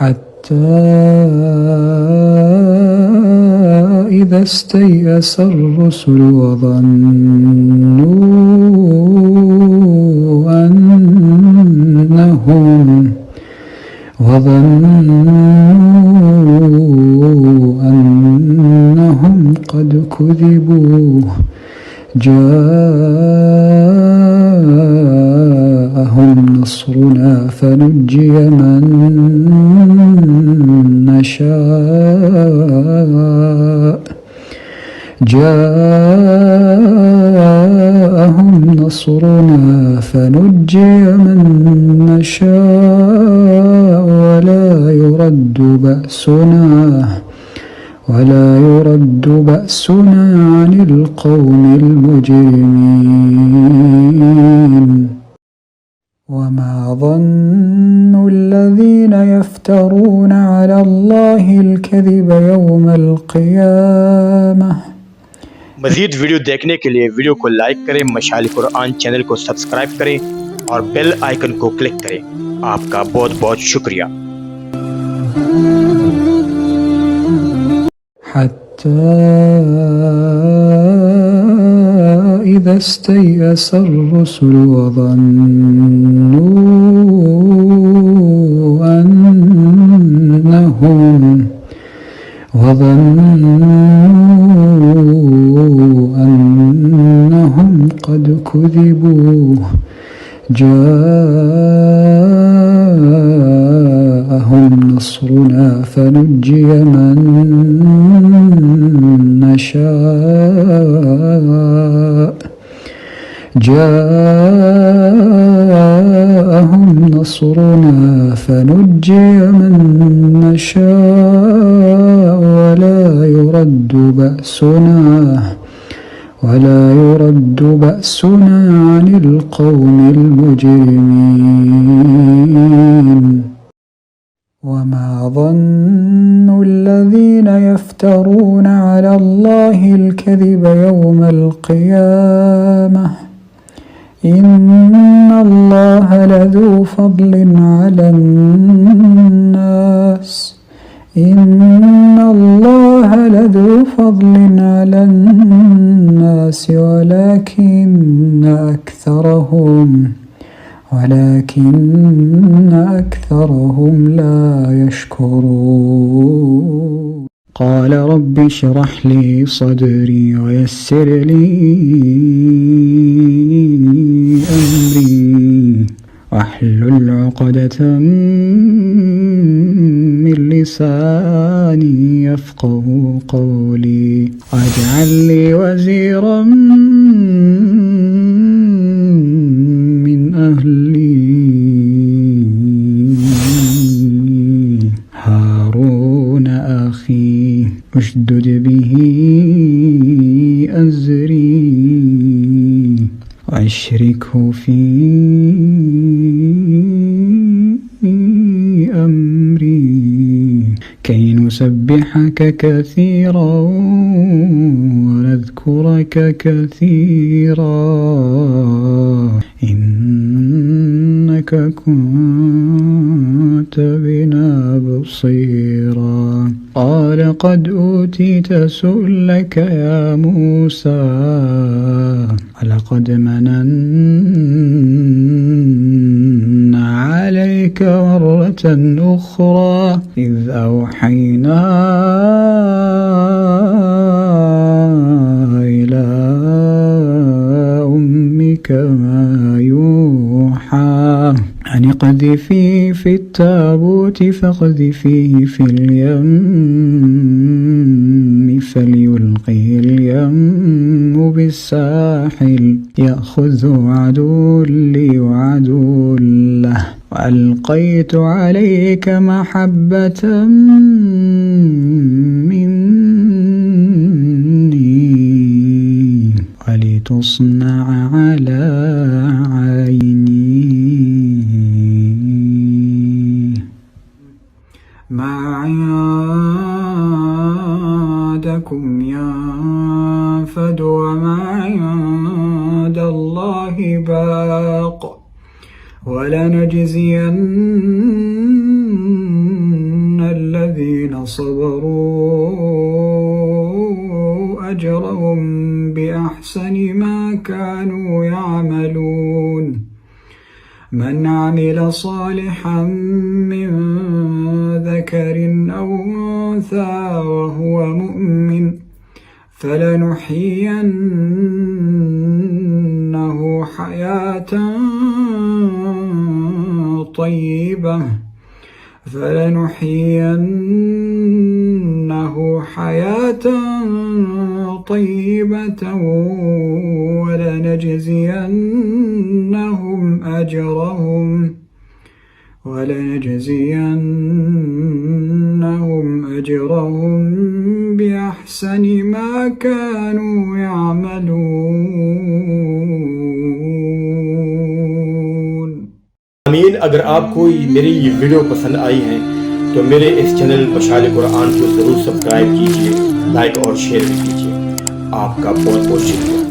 حتى إذا استيأس الرسل وظنوا أنهم قد كذبوا جاءهم نصرنا فنجي من نشاء ولا يرد بأسنا عن القوم المجرمين وما ظن الذين يفترون على الله الكذب يوم القيامة। मज़ीद वीडियो देखने के लिए वीडियो को लाइक करें, मशाल कुरान चैनल को सब्सक्राइब करें और बेल आइकन को क्लिक करें। आपका बहुत बहुत शुक्रिया। حتى إذا استيأس الرسل وظنوا أنهم قد كذبوا جاءهم نصرنا فنجي من نشاء ولا يرد بأسنا عن القوم المجرمين وما ظن الذين يفترون على الله الكذب يوم القيامة إن الله لذو فضل على الناس ولكن أكثرهم لا يشكرون قال رب اشرح لي صدري ويسر لي أمري واحلل عقدة من لساني يفقه قولي واجعل لي وزيرا من أهلي هارون أخي اشدد به أزري وأشركه في أمري كي نسبحك كثيرا ونذكرك كثيرا إنك كنت بنا بصيرا قال قد أوتيت سؤلك يا موسى ولقد مننا عليك مرة أخرى إذ أوحينا إلى أمك ما يوحى أن اقذفيه في التابوت فاقذفيه في اليم فليلقه اليم بالساحل يأخذه عدو لي وعدو له وألقيت عليك محبة مني ولتصنع على عيني ما عندكم ينفد وما عند الله باق ولنجزين صبروا أجرهم بأحسن ما كانوا يعملون من عمل صالحا من ذكر أو أنثى وهو مؤمن فلنحيينه حياة طيبة ولنجزينهم أجرهم بأحسن ما كانوا يعملون आमीन। अगर आपको मेरी ये वीडियो पसंद आई है तो मेरे इस चैनल मशाल कुरान को ज़रूर सब्सक्राइब कीजिए, लाइक और शेयर भी कीजिए। आपका बहुत बहुत शुक्रिया।